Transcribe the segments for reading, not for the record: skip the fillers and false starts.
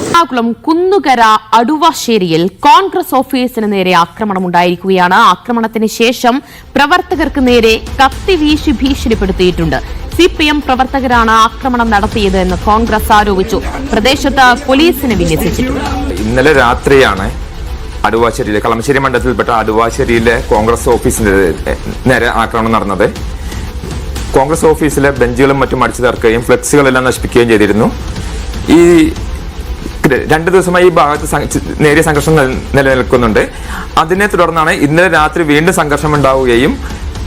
എറണാകുളം കുന്നുകര അടുവാശ്ശേരിയിൽ കോൺഗ്രസ് ഓഫീസിന് നേരെ ആക്രമണമുണ്ടായിരിക്കുകയാണ്. ആക്രമണത്തിന് ശേഷം പ്രവർത്തകർക്ക് നേരെ കത്തിവീശി ഭീഷണിപ്പെടുത്തിയിട്ടുണ്ട്. CPM പ്രവർത്തകരാണ് ആക്രമണം നടത്തിയത് എന്ന് കോൺഗ്രസ് ആരോപിച്ചു. പ്രദേശത്ത് പോലീസിനെ വിന്യസിച്ചിട്ടുണ്ട്. ഇന്നലെ രാത്രിയാണ് അടുവാശ്ശേരിയിലെ കളമശ്ശേരി മണ്ഡലത്തിൽപ്പെട്ട അടുവാശ്ശേരിയിലെ കോൺഗ്രസ് ഓഫീസിന് നേരെ ആക്രമണം നടന്നത്. കോൺഗ്രസ് ഓഫീസിലെ ബെഞ്ചുകളും മറ്റും അടിച്ചു തകർക്കുകയും ഫ്ലെക്സുകളെല്ലാം നശിപ്പിക്കുകയും ചെയ്തിരുന്നു. ഈ 2 ദിവസമായി ഈ ഭാഗത്ത് നേരിയ സംഘർഷം നിലനിൽക്കുന്നുണ്ട്. അതിനെ തുടർന്നാണ് ഇന്നലെ രാത്രി വീണ്ടും സംഘർഷം ഉണ്ടാവുകയും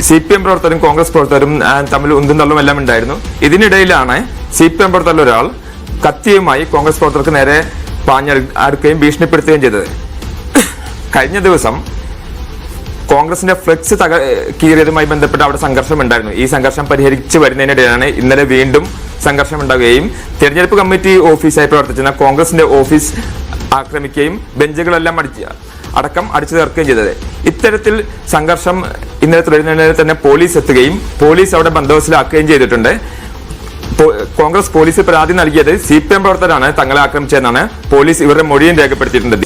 CPM പ്രവർത്തകരും കോൺഗ്രസ് പ്രവർത്തകരും തമ്മിൽ ഉന്തും തള്ളും എല്ലാം ഉണ്ടായിരുന്നു. ഇതിനിടയിലാണ് CPM പ്രവർത്തകരിൽ ഒരാൾ കത്തിയുമായി കോൺഗ്രസ് പ്രവർത്തകർക്ക് നേരെ പാഞ്ഞടുക്കുകയും ഭീഷണിപ്പെടുത്തുകയും ചെയ്തത്. കഴിഞ്ഞ ദിവസം കോൺഗ്രസിന്റെ ഫ്ലെക്സ് കീറിയതുമായി ബന്ധപ്പെട്ട് അവിടെ സംഘർഷം ഉണ്ടായിരുന്നു. ഈ സംഘർഷം പരിഹരിച്ചു വരുന്നതിനിടെയാണ് ഇന്നലെ വീണ്ടും സംഘർഷം ഉണ്ടാവുകയും തെരഞ്ഞെടുപ്പ് കമ്മിറ്റി ഓഫീസായി പ്രവർത്തിച്ചിരുന്ന കോൺഗ്രസിന്റെ ഓഫീസ് ആക്രമിക്കുകയും ബെഞ്ചുകളെല്ലാം അടക്കം അടിച്ചു തീർക്കുകയും ചെയ്തത്. ഇത്തരത്തിൽ സംഘർഷം ഇന്നലെ തുടരുന്നതിനിടെ തന്നെ പോലീസ് എത്തുകയും പോലീസ് അവിടെ ബന്ദോബസ്തിലാക്കുകയും ചെയ്തിട്ടുണ്ട്. കോൺഗ്രസ് പോലീസ് പരാതി നൽകിയത് CPM പ്രവർത്തകരാണ് തങ്ങളെ ആക്രമിച്ചതെന്നാണ് പോലീസ് ഇവരുടെ മൊഴിയും രേഖപ്പെടുത്തിയിട്ടുണ്ട്.